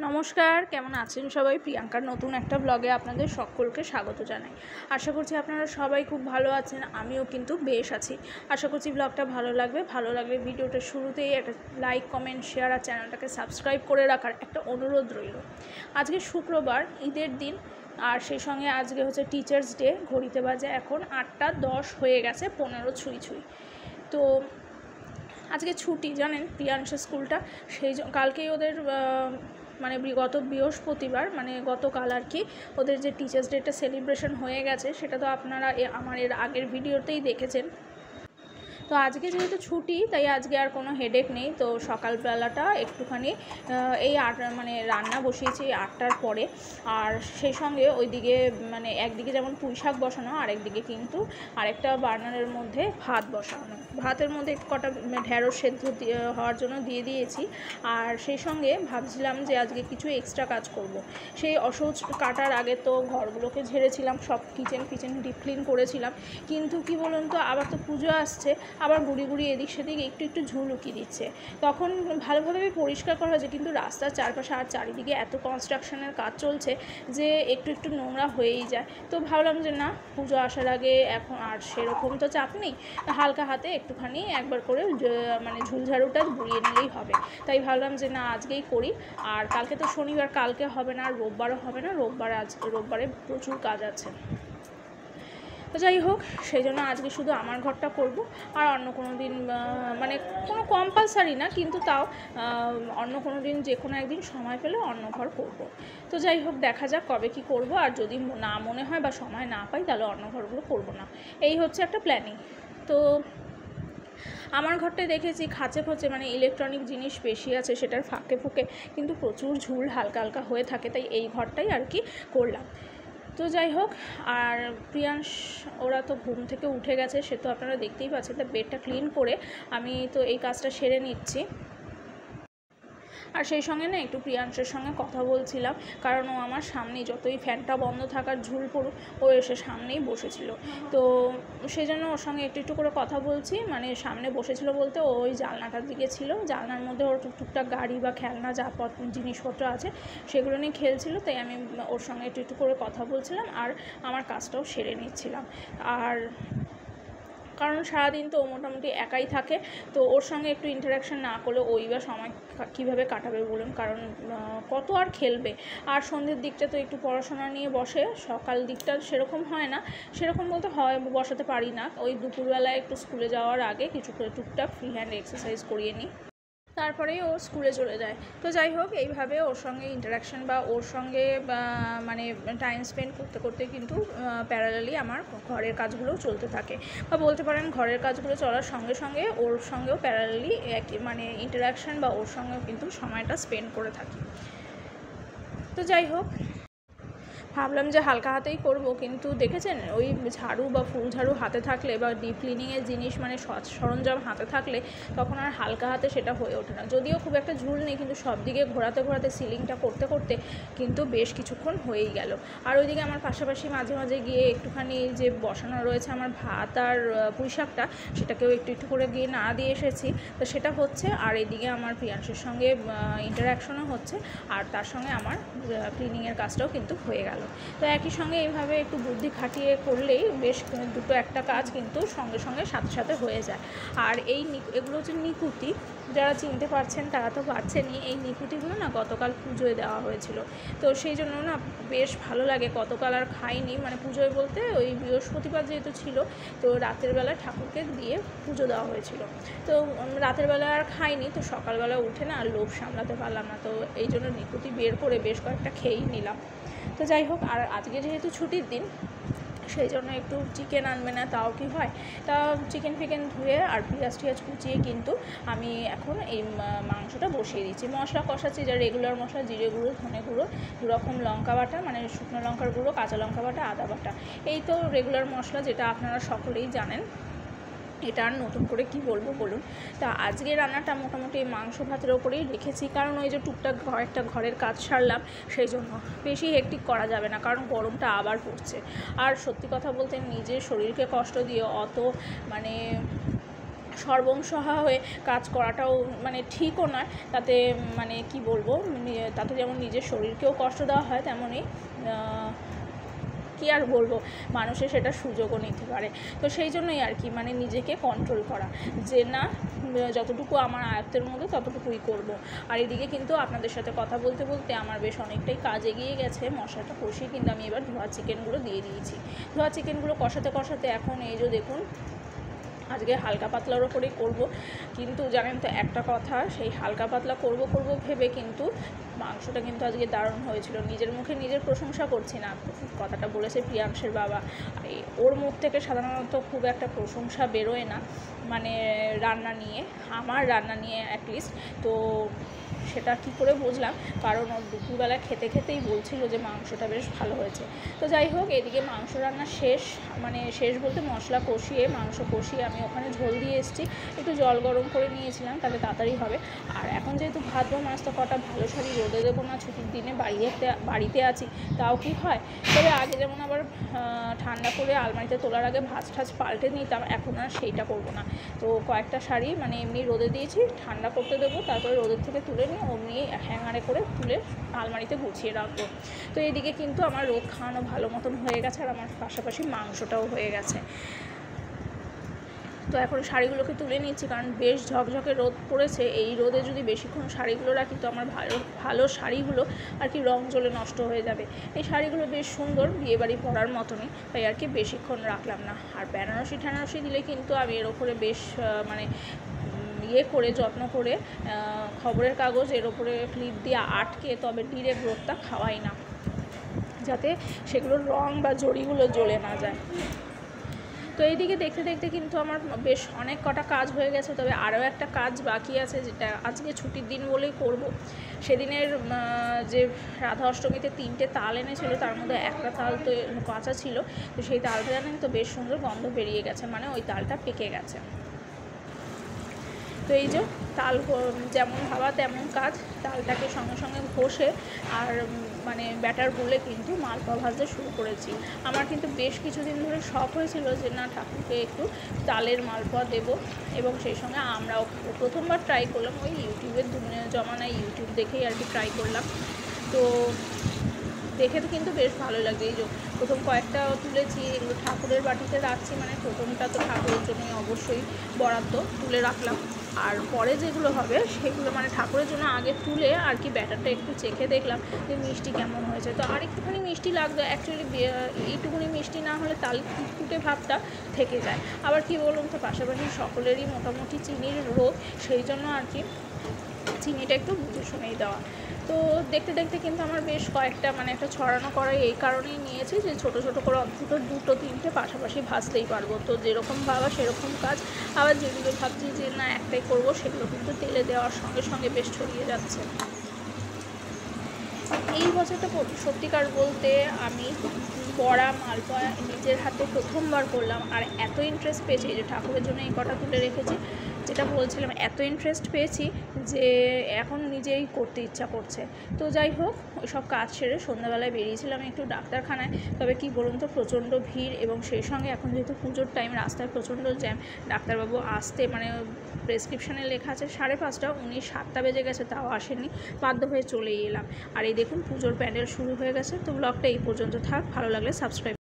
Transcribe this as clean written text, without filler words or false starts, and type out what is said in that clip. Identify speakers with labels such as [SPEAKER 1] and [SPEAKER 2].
[SPEAKER 1] নমস্কার, কেমন আছেন সবাই? প্রিয়াঙ্কার নতুন একটা ব্লগে আপনাদের সকলকে স্বাগত জানাই। আশা করছি আপনারা সবাই খুব ভালো আছেন, আমিও কিন্তু বেশ আছি। আশা করছি ব্লগটা ভালো লাগলে ভিডিওটা শুরুতেই একটা লাইক, কমেন্ট, শেয়ার আর চ্যানেলটাকে সাবস্ক্রাইব করে রাখার একটা অনুরোধ রইল। আজকে শুক্রবার, ঈদের দিন, আর সেই সঙ্গে আজকে হচ্ছে টিচার্স ডে। ঘড়িতে বাজে এখন 8টা 10 হয়ে গেছে, 15 ছুঁই। তো আজকে ছুটি, জানেন, প্রিয়াংশের স্কুলটা। কালকেই ওদের মানে গত বৃহস্পতিবার, মানে গতকাল আর কি, ওদের যে টিচার্স ডেটা সেলিব্রেশন হয়ে গেছে, সেটা তো আপনারা আমার এর আগের ভিডিওতেই দেখেছেন। তো আজকে যেহেতু ছুটি, তাই আজকে আর কোনো হেডেক নেই। তো সকালবেলাটা একটুখানি এই মানে রান্না বসিয়েছি 8টার পরে। আর সেই সঙ্গে ওইদিকে মানে একদিকে যেমন পুঁই শাক বসানো, আরেকদিকে কিন্তু আরেকটা বার্নারের মধ্যে ভাত বসানো। ভাতের মধ্যে কটা ঢেঁড়স সেদ্ধ হওয়ার জন্য দিয়ে দিয়েছি। আর সেই সঙ্গে ভাবছিলাম যে আজকে কিছু এক্সট্রা কাজ করব। সেই অসহজ কাটার আগে তো ঘরগুলোকে ঝেড়েছিলাম, সব কিচেন ডিপ ক্লিন করেছিলাম। কিন্তু কি বলুন তো, আবার তো পুজো আসছে, আবার গুড়ি এদিক সেদিক একটু ঝুল উকিয়ে দিচ্ছে। তখন ভালোভাবে পরিষ্কার করা হয়েছে, কিন্তু রাস্তার চারপাশে আর চারিদিকে এত কনস্ট্রাকশনের কাজ চলছে যে একটু নোংরা হয়েই যায়। তো ভাবলাম যে না, পুজো আসার আগে এখন আর সেরকম তো চাপ নেই, হালকা হাতে একটুখানি একবার করে মানে ঝুলঝাড়ুটা বুড়িয়ে নিলেই হবে। তাই ভাবলাম যে না, আজকেই করি। আর কালকে তো শনিবার, কালকে হবে না, আর রোববারও হবে না। রোববারে প্রচুর কাজ আছে। তো যাই হোক, সেই জন্য আজকে শুধু আমার ঘরটা করব। আর অন্য কোনো দিন মানে কোনো কম্পালসারি না, কিন্তু তাও অন্য কোনো দিন যে কোনো একদিন সময় পেলে অন্য ঘর করব। তো যাই হোক, দেখা যাক কবে কি করব। আর যদি না মনে হয় বা সময় না পাই, তাহলে অন্য ঘরগুলো করব না। এই হচ্ছে একটা প্ল্যানিং। তো আমার ঘরটায় দেখেছি খাঁচে মানে ইলেকট্রনিক জিনিস বেশি আছে, সেটার ফাঁকে ফুঁকে কিন্তু প্রচুর ঝুল হালকা হয়ে থাকে। তাই এই ঘরটাই আর কি করলাম। তো যাই হোক, আর প্রিয়াংশ ওরা তো ঘুম থেকে উঠে গেছে, সে তো আপনারা দেখতেই পাচ্ছেন। তা বেডটা ক্লিন করে আমি তো এই কাজটা সেরে নিচ্ছি। আর সেই সঙ্গে না একটু প্রিয়াংশের সঙ্গে কথা বলছিলাম, কারণ ও আমার সামনেই, যতই ফ্যানটা বন্ধ থাকার ঝুল পড়ুক, ও এসে সামনেই বসেছিল। তো সেই জন্য ওর সঙ্গে একটু করে কথা বলছি। মানে সামনে বসেছিল বলতে, ওই জানলাটার দিকে ছিল, জানলার মধ্যে ওর টুকটাক গাড়ি বা খেলনা যা জিনিসপত্র আছে সেগুলো নিয়ে খেলছিল। তাই আমি ওর সঙ্গে একটু করে কথা বলছিলাম, আর আমার কাজটাও সেরে নিচ্ছিলাম। আর কারণ সারাদিন তো ও মোটামুটি একাই থাকে, তো ওর সঙ্গে একটু ইন্টারাকশান না করলে ওই বা সময় কীভাবে কাটাবে বলুন? কারণ কত আর খেলবে। আর সন্ধ্যের দিকটা তো একটু পড়াশোনা নিয়ে বসে, সকাল দিকটা সেরকম হয় না। সেরকম বলতে হয়, বসাতে পারি না। ওই দুপুরবেলায় একটু স্কুলে যাওয়ার আগে কিছু করে টুকটাক ফ্রি হ্যান্ড এক্সারসাইজ করিয়ে নিই, তারপরেই ও স্কুলে চলে যায়। তো যাই হোক, এইভাবে ওর সঙ্গে ইন্টারাকশান বা ওর সঙ্গে মানে টাইম স্পেন্ড করতে কিন্তু প্যারালালি আমার ঘরের কাজগুলোও চলতে থাকে। বা বলতে পারেন ঘরের কাজগুলো চলার সঙ্গে ওর সঙ্গেও প্যারালালি একই মানে ইন্টারাকশান বা ওর সঙ্গেও কিন্তু সময়টা স্পেন্ড করে থাকি। তো যাই হোক, ভাবলাম যে হালকা হাতেই করব, কিন্তু দেখেছেন ওই ঝাড়ু বা ফুল ঝাড়ু হাতে থাকলে বা ডিপ ক্লিনিংয়ের জিনিস মানে সরঞ্জাম হাতে থাকলে তখন আর হালকা হাতে সেটা হয়ে ওঠে না। যদিও খুব একটা ঝুল নেই, কিন্তু সব দিকে ঘোরাতে সিলিংটা করতে কিন্তু বেশ কিছুক্ষণ হয়েই গেল। আর ওইদিকে আমার পাশাপাশি মাঝে গিয়ে একটুখানি যে বসানো রয়েছে আমার ভাত আর পুঁই শাকটা, সেটাকেও একটু করে গিয়ে না দিয়ে এসেছি। তো সেটা হচ্ছে, আর এদিকে আমার প্রিয়াংশের সঙ্গে ইন্টারাকশনও হচ্ছে, আর তার সঙ্গে আমার ক্লিনিংয়ের কাজটাও কিন্তু হয়ে গেল। তো একই সঙ্গে এইভাবে একটু বুদ্ধি খাটিয়ে করলেই বেশ দুটো একটা কাজ কিন্তু সঙ্গে সাথে হয়ে যায়। আর এগুলো হচ্ছে নিকুতি। যারা চিনতে পারছেন তারা তো পারছেনই। এই নিকুতিগুলো না গতকাল পুজোয় দেওয়া হয়েছিল, তো সেই জন্য না বেশ ভালো লাগে। গতকাল আর খাইনি, মানে পুজোয় বলতে ওই বৃহস্পতিবার যেহেতু ছিল, তো রাতের বেলা ঠাকুরকে দিয়ে পুজো দেওয়া হয়েছিল। তো রাতের বেলা আর খাইনি, তো সকালবেলা উঠে না আর লোভ সামলাতে পারলাম না, তো এই জন্য নিকুতি বের করে বেশ কয়েকটা খেয়েই নিলাম। তো যাই হোক, আর আজকে যেহেতু ছুটির দিন, সেই জন্য একটু চিকেন আনবে না তাও কি হয়। তা চিকেন ফিকেন ধুয়ে আর পেঁয়াজ কুচিয়ে কিন্তু আমি এখন এই মাংসটা বসিয়ে দিচ্ছি। মশলা কষাচ্ছি, যা রেগুলার মশলা, জিরে গুঁড়ো, ধনে গুঁড়ো, 2 রকম লঙ্কা বাটা, মানে শুকনো লঙ্কার গুঁড়ো, কাঁচা লঙ্কা বাটা, আদা বাটা। এই তো রেগুলার মশলা, যেটা আপনারা সকলেই জানেন। এটা আর নতুন করে কি বলবো বলুন। তা আজকে রান্নাটা মোটামুটি মাংস ভাতের ওপরেই রেখেছি, কারণ ওই যে টুকটাক একটা ঘরের কাজ সারলাম, সেই জন্য বেশি হেক্টিক করা যাবে না, কারণ গরমটা আবার পড়ছে। আর সত্যি কথা বলতে নিজের শরীরকে কষ্ট দিয়ে অত মানে সর্বংসহা হয়ে কাজ করাটাও মানে ঠিকও নয়। তাতে মানে কি বলবো, তাতে যেমন নিজের শরীরকেও কষ্ট দেওয়া হয়, তেমনই কি আর বলবো, মানুষের সেটা সুযোগও নিতে পারে। তো সেই জন্যই আর কি মানে নিজেকে কন্ট্রোল করা, যে না যতটুকু আমার আয়ত্তের মধ্যে ততটুকুই করব। আর এদিকে কিন্তু আপনাদের সাথে কথা বলতে বলতে আমার বেশ অনেকটাই কাজ এগিয়ে গেছে। মশলাটা কষিয়ে কিন্তু আমি এবার ধোয়া চিকেনগুলো দিয়ে দিয়েছি। ধোয়া চিকেনগুলো কষাতে কষাতে এখন এই যে দেখুন আজকে হালকা পাতলার ওপরেই করব, কিন্তু জানেন তো একটা কথা, সেই হালকা পাতলা করব ভেবে কিন্তু মাংসটা কিন্তু আজকে দারুণ হয়েছিল। নিজের মুখে নিজের প্রশংসা করছি না, কথাটা বলেছে প্রিয়াংশের বাবা। ওর মুখ থেকে সাধারণত খুব একটা প্রশংসা বেরোয় না মানে রান্না নিয়ে, আমার রান্না নিয়ে অ্যাটলিস্ট। তো সেটা কী করে বুঝলাম, কারণ ওর দুপুরবেলা খেতে খেতেই বলছিল যে মাংসটা বেশ ভালো হয়েছে। তো যাই হোক, এদিকে মাংস রান্না শেষ, মানে শেষ বলতে মশলা কষিয়ে মাংস কষিয়ে আমি ওখানে ঝোল দিয়ে এসেছি। একটু জল গরম করে নিয়েছিলাম, তাহলে তাড়াতাড়ি হবে। আর এখন যেহেতু ভাজবো মাছ, তো কটা ভালো শাড়ি রোদে দেবো না, ছুটির দিনে বাড়িতে আছি, তাও কি হয়। তবে আগে যেমন আবার ঠান্ডা করে আলমারিতে তোলার আগে ভাঁজ ঠাজ পাল্টে নিতাম, এখন আর সেইটা করবো না। তো কয়েকটা শাড়ি মানে এমনি রোদে দিয়েছি, ঠান্ডা করতে দেবো, তারপরে রোদের থেকে তুলে নিয়ে অমনি হ্যাঙ্গারে করে তুলে আলমারিতে গুছিয়ে রাখবো। তো এদিকে কিন্তু আমার রোদ খাওয়ানো ভালো মতন হয়ে গেছে, আর আমার পাশাপাশি মাংসটাও হয়ে গেছে। তো এখন শাড়িগুলোকে তুলে নিচ্ছি, কারণ বেশ ঝকঝকে রোদ পড়েছে। এই রোদে যদি বেশিক্ষণ শাড়িগুলো রাখি, তো আমার ভালো শাড়িগুলো আর কি রং জ্বলে নষ্ট হয়ে যাবে। এই শাড়িগুলো বেশ সুন্দর, বিয়েবাড়ি পরার মতনই, তাই আর কি বেশিক্ষণ রাখলাম না। আর বেনারসি দিলে কিন্তু আমি এর ওপরে বেশ মানে করে যত্ন করে খবরের কাগজ এর ওপরে ক্লিপ দিয়ে আটকে তবে ডিরেক্ট রোদটা খাওয়াই না, যাতে সেগুলোর রং বা জড়িগুলো জ্বলে না যায়। তো এইদিকে দেখতে দেখতে কিন্তু আমার বেশ অনেক কটা কাজ হয়ে গেছে, তবে আরও একটা কাজ বাকি আছে, যেটা আজকে ছুটির দিন বলেই করব। সেদিনের যে রাধা অষ্টমীতে 3টে তাল এনেছিল, তার মধ্যে একটা তাল তো কাঁচা ছিল, তো সেই তালটা জানেন তো বেশ সুন্দর গন্ধ বেরিয়ে গেছে, মানে ওই তালটা পেকে গেছে। তো এই যে তাল যেমন ভাবা তেমন কাজ, তালটাকে সঙ্গে সঙ্গে ঘষে আর মানে ব্যাটার গুলে কিন্তু মালপোয়া ভাজতে শুরু করেছি। আমার কিন্তু বেশ কিছুদিন ধরে শখ হয়েছিল যে না, ঠাকুরকে একটু তালের মালপোয়া দেব, এবং সেই সঙ্গে আমরাও প্রথমবার ট্রাই করলাম, ওই ইউটিউবের জমানায় ইউটিউব দেখেই আর কি ট্রাই করলাম। তো দেখে তো কিন্তু বেশ ভালো লাগে। এই যে প্রথম কয়েকটা তুলেছি, এগুলো ঠাকুরের বাটিতে রাখছি, মানে প্রথমটা তো ঠাকুরের জন্যই অবশ্যই বরাদ্দ তুলে রাখলাম। আর পরে যেগুলো হবে সেগুলো মানে ঠাকুরের জন্য আগে তুলে আর কি ব্যাটারটা একটু চেখে দেখলাম যে মিষ্টি কেমন হয়েছে। তো আর একটুখানি মিষ্টি লাগতো, অ্যাকচুয়ালি এইটুকুনি মিষ্টি না হলে তাল ফুটে ভাবটা থেকে যায়। আবার কি বলুন তো, পাশাপাশি সকলেরই মোটামুটি চিনির রোগ, সেই জন্য আর কি চিনিটা একটু বুঝে শুনেই দেওয়া। তো দেখতে দেখতে কিন্তু আমার বেশ কয়েকটা মানে একটা ছড়ানো করাই এই কারণেই নিয়েছি যে ছোটো ছোটো করে অন্তত 2-3টে পাশাপাশি ভাজতেই পারবো। তো যেরকম ভাবা সেরকম কাজ, আবার যেগুলো ভাবছি যে না একটাই করবো, সেগুলো কিন্তু তেলে দেওয়ার সঙ্গে সঙ্গে বেশ ছড়িয়ে যাচ্ছে। এই বছরটা সত্যিকার বলতে আমি বড়া মালপোয়া নিজের হাতে প্রথমবার করলাম, আর এত ইন্টারেস্ট পেয়েছি, যে ঠাকুরের জন্য এই কটা তুলে রেখেছি, যেটা বলছিলাম এত ইন্টারেস্ট পেয়েছি যে এখন নিজেই করতে ইচ্ছা করছে। তো যাই হোক, ওই সব কাজ সেরে সন্ধ্যাবেলায় বেরিয়েছিলাম একটু ডাক্তারখানায়। তবে কি বলুন তো, প্রচণ্ড ভিড়, এবং সেই সঙ্গে এখন যেহেতু পুজোর টাইম, রাস্তায় প্রচণ্ড জ্যাম। ডাক্তারবাবু আসতে মানে প্রেসক্রিপশানে লেখা আছে 5:30, উনি 7টা বেজে গেছে তাও আসেনি, বাধ্য হয়ে চলেই এলাম। আর এই দেখুন পুজোর প্যান্ডেল শুরু হয়ে গেছে। তো ব্লগটা এই পর্যন্ত থাক, ভালো লাগলে সাবস্ক্রাইব।